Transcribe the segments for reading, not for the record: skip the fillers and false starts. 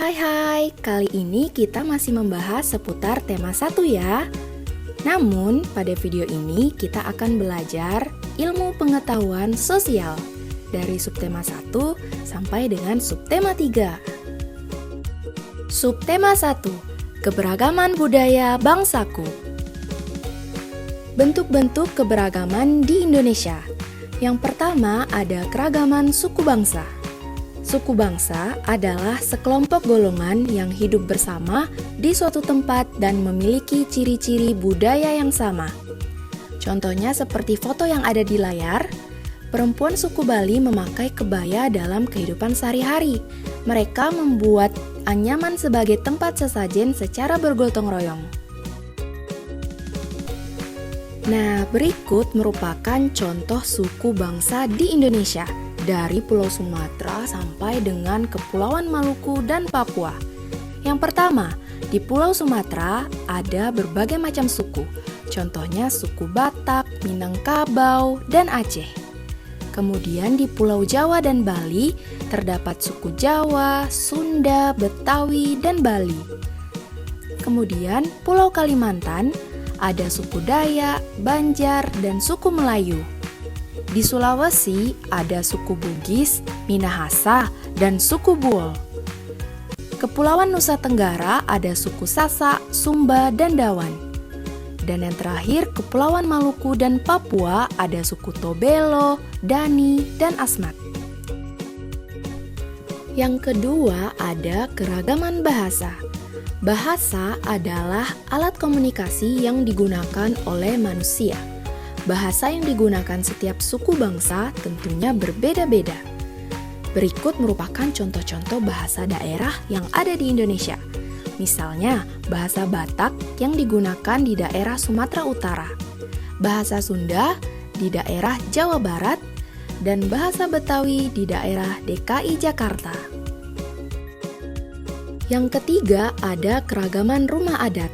Hai, kali ini kita masih membahas seputar tema 1 ya. Namun, pada video ini kita akan belajar ilmu pengetahuan sosial dari subtema 1 sampai dengan subtema 3. Subtema 1, keberagaman budaya bangsaku. Bentuk-bentuk keberagaman di Indonesia. Yang pertama ada keragaman suku bangsa. Suku bangsa adalah sekelompok golongan yang hidup bersama di suatu tempat dan memiliki ciri-ciri budaya yang sama. Contohnya seperti foto yang ada di layar, perempuan suku Bali memakai kebaya dalam kehidupan sehari-hari. Mereka membuat anyaman sebagai tempat sesajen secara bergotong royong. Nah, berikut merupakan contoh suku bangsa di Indonesia, dari Pulau Sumatera sampai dengan Kepulauan Maluku dan Papua. Yang pertama, di Pulau Sumatera ada berbagai macam suku, contohnya suku Batak, Minangkabau, dan Aceh. Kemudian di Pulau Jawa dan Bali terdapat suku Jawa, Sunda, Betawi, dan Bali. Kemudian Pulau Kalimantan ada suku Dayak, Banjar, dan suku Melayu. Di Sulawesi ada suku Bugis, Minahasa, dan suku Buol. Kepulauan Nusa Tenggara ada suku Sasak, Sumba, dan Dawan. Dan yang terakhir, Kepulauan Maluku dan Papua ada suku Tobelo, Dani, dan Asmat. Yang kedua ada keragaman bahasa. Bahasa adalah alat komunikasi yang digunakan oleh manusia. Bahasa yang digunakan setiap suku bangsa tentunya berbeda-beda. Berikut merupakan contoh-contoh bahasa daerah yang ada di Indonesia. Misalnya, bahasa Batak yang digunakan di daerah Sumatera Utara, bahasa Sunda di daerah Jawa Barat, dan bahasa Betawi di daerah DKI Jakarta. Yang ketiga ada keragaman rumah adat.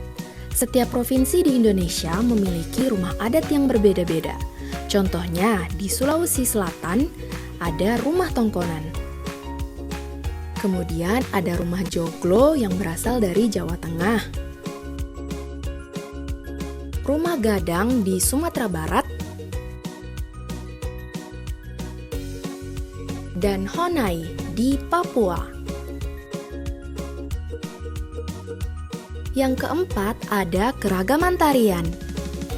Setiap provinsi di Indonesia memiliki rumah adat yang berbeda-beda. Contohnya, di Sulawesi Selatan ada rumah tongkonan. Kemudian ada rumah joglo yang berasal dari Jawa Tengah. Rumah gadang di Sumatera Barat. Dan honai di Papua. Yang keempat ada keragaman tarian.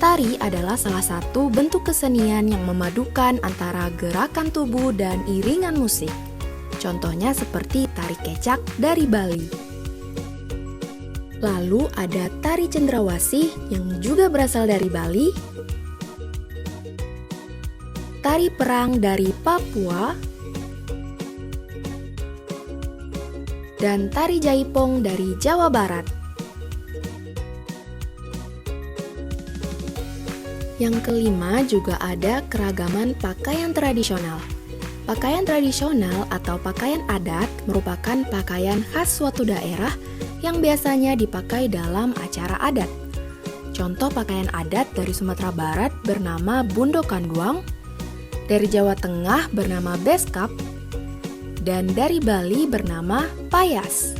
Tari adalah salah satu bentuk kesenian yang memadukan antara gerakan tubuh dan iringan musik. Contohnya seperti tari kecak dari Bali. Lalu ada tari cendrawasih yang juga berasal dari Bali. Tari perang dari Papua. Dan tari jaipong dari Jawa Barat. Yang kelima juga ada keragaman pakaian tradisional. Pakaian tradisional atau pakaian adat merupakan pakaian khas suatu daerah yang biasanya dipakai dalam acara adat. Contoh pakaian adat dari Sumatera Barat bernama Bundo Kanduang, dari Jawa Tengah bernama Beskap, dan dari Bali bernama Payas.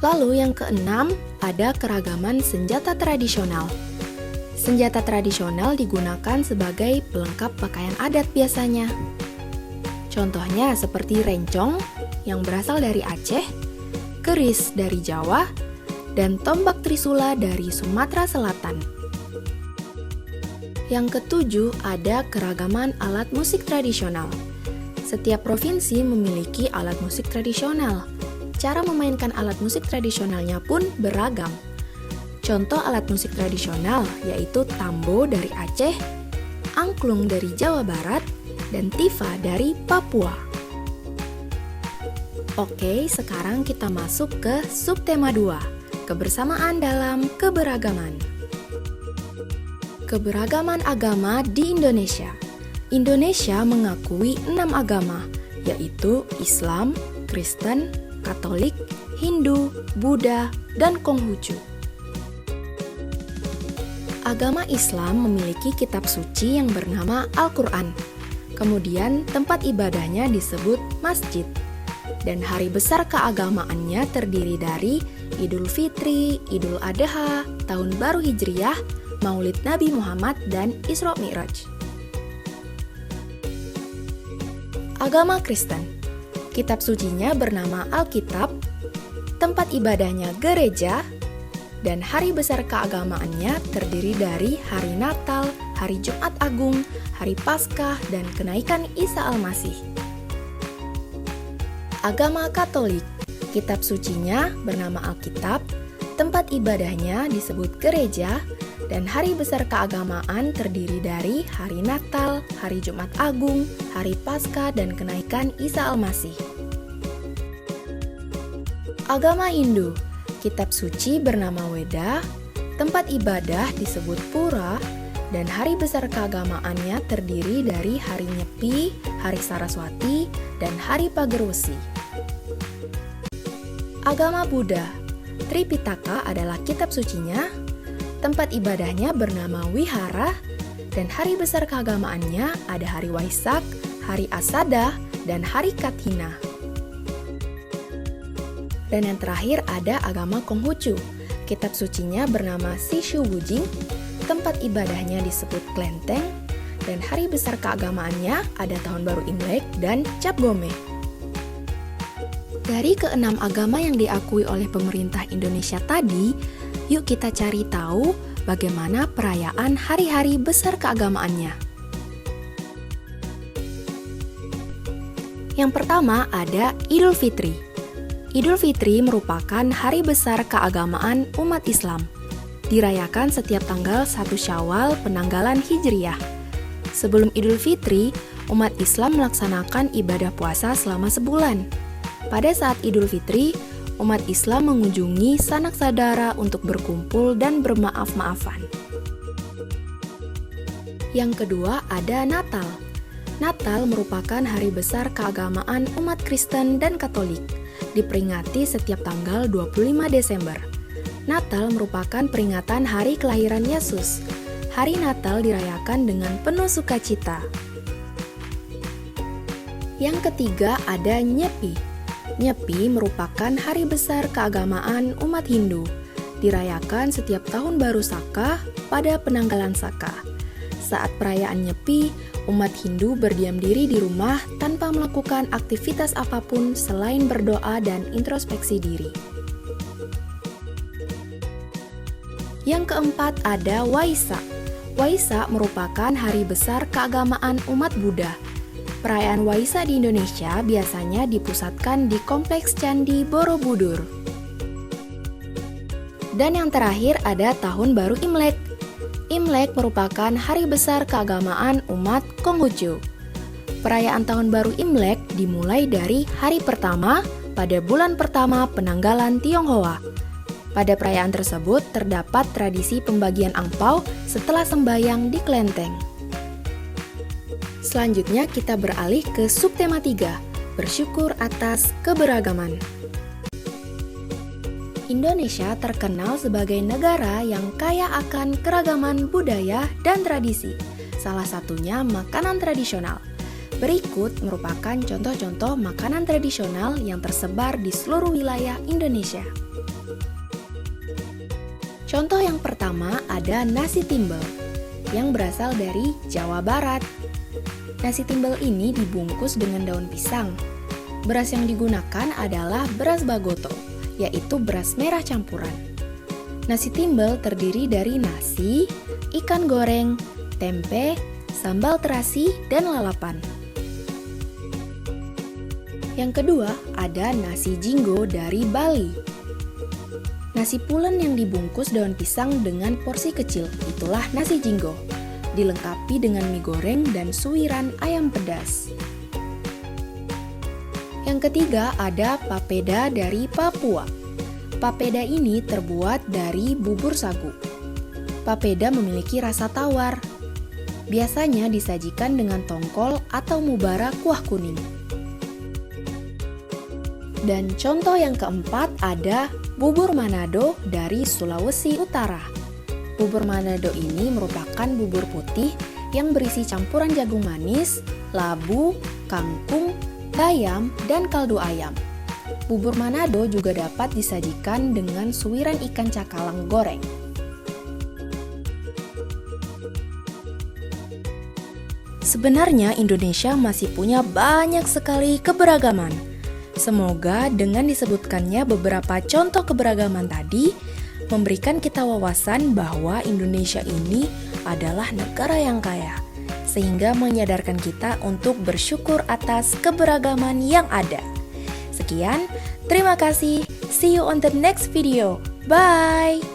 Lalu yang keenam ada keragaman senjata tradisional. Senjata tradisional digunakan sebagai pelengkap pakaian adat biasanya. Contohnya seperti rencong yang berasal dari Aceh, keris dari Jawa, dan tombak trisula dari Sumatera Selatan. Yang ketujuh ada keragaman alat musik tradisional. Setiap provinsi memiliki alat musik tradisional. Cara memainkan alat musik tradisionalnya pun beragam. Contoh alat musik tradisional yaitu tambo dari Aceh, angklung dari Jawa Barat, dan tifa dari Papua. Oke, sekarang kita masuk ke subtema 2, kebersamaan dalam keberagaman. Keberagaman agama di Indonesia. Indonesia mengakui 6 agama, yaitu Islam, Kristen, Katolik, Hindu, Buddha, dan Konghucu. Agama Islam memiliki kitab suci yang bernama Al-Quran. Kemudian tempat ibadahnya disebut masjid. dan hari besar keagamaannya terdiri dari Idul Fitri, Idul Adha, Tahun Baru Hijriah, Maulid Nabi Muhammad, dan Isra Mi'raj. Agama Kristen, kitab sucinya bernama Alkitab, tempat ibadahnya gereja, dan hari besar keagamaannya terdiri dari hari Natal, hari Jumat Agung, hari Paskah, dan kenaikan Isa Al-Masih. Agama Katolik, kitab sucinya bernama Alkitab, tempat ibadahnya disebut gereja, dan hari besar keagamaan terdiri dari hari Natal, hari Jumat Agung, hari Paskah, dan kenaikan Isa Al-Masih. Agama Hindu, kitab suci bernama Weda, tempat ibadah disebut Pura, dan hari besar keagamaannya terdiri dari hari Nyepi, hari Saraswati, dan hari Pagerwesi. Agama Buddha, Tripitaka adalah kitab sucinya, tempat ibadahnya bernama Wihara, dan hari besar keagamaannya ada hari Waisak, hari Asada, dan hari Kathina. Dan yang terakhir ada agama Konghucu, kitab sucinya bernama Sishu Wujing, tempat ibadahnya disebut Klenteng, dan hari besar keagamaannya ada Tahun Baru Imlek dan Cap Gome. Dari keenam agama yang diakui oleh pemerintah Indonesia tadi, yuk kita cari tahu bagaimana perayaan hari-hari besar keagamaannya. Yang pertama ada Idul Fitri. Idul Fitri merupakan hari besar keagamaan umat Islam. Dirayakan setiap tanggal 1 Syawal penanggalan Hijriah. Sebelum Idul Fitri, umat Islam melaksanakan ibadah puasa selama sebulan. Pada saat Idul Fitri, umat Islam mengunjungi sanak saudara untuk berkumpul dan bermaaf-maafan. Yang kedua ada Natal. Natal merupakan hari besar keagamaan umat Kristen dan Katolik. Diperingati setiap tanggal 25 Desember. Natal merupakan peringatan hari kelahiran Yesus. Hari Natal dirayakan dengan penuh sukacita. Yang ketiga ada Nyepi. Nyepi merupakan hari besar keagamaan umat Hindu. Dirayakan setiap tahun baru Saka pada penanggalan Saka. Saat perayaan Nyepi, umat Hindu berdiam diri di rumah tanpa melakukan aktivitas apapun selain berdoa dan introspeksi diri. Yang keempat ada Waisak. Waisak merupakan hari besar keagamaan umat Buddha. Perayaan Waisak di Indonesia biasanya dipusatkan di Kompleks Candi Borobudur. Dan yang terakhir ada Tahun Baru Imlek. Imlek merupakan hari besar keagamaan umat Konghucu. Perayaan Tahun Baru Imlek dimulai dari hari pertama pada bulan pertama penanggalan Tionghoa. Pada perayaan tersebut terdapat tradisi pembagian angpau setelah sembahyang di kelenteng. Selanjutnya kita beralih ke subtema 3, bersyukur atas keberagaman. Indonesia terkenal sebagai negara yang kaya akan keragaman budaya dan tradisi, salah satunya makanan tradisional. Berikut merupakan contoh-contoh makanan tradisional yang tersebar di seluruh wilayah Indonesia. Contoh yang pertama ada nasi timbel, yang berasal dari Jawa Barat. Nasi timbel ini dibungkus dengan daun pisang. Beras yang digunakan adalah beras bagoto, yaitu beras merah campuran. Nasi timbel terdiri dari nasi, ikan goreng, tempe, sambal terasi, dan lalapan. Yang kedua ada nasi jinggo dari Bali. Nasi pulen yang dibungkus daun pisang dengan porsi kecil, itulah nasi jinggo. Dilengkapi dengan mie goreng dan suiran ayam pedas. Yang ketiga ada papeda dari Papua. Papeda ini terbuat dari bubur sagu. Papeda memiliki rasa tawar. Biasanya disajikan dengan tongkol atau mubara kuah kuning. Dan contoh yang keempat ada bubur Manado dari Sulawesi Utara. Bubur Manado ini merupakan bubur putih yang berisi campuran jagung manis, labu, kangkung, bayam, dan kaldu ayam. Bubur Manado juga dapat disajikan dengan suiran ikan cakalang goreng. Sebenarnya Indonesia masih punya banyak sekali keberagaman. Semoga dengan disebutkannya beberapa contoh keberagaman tadi, memberikan kita wawasan bahwa Indonesia ini adalah negara yang kaya, sehingga menyadarkan kita untuk bersyukur atas keberagaman yang ada. Sekian, terima kasih. See you on the next video. Bye!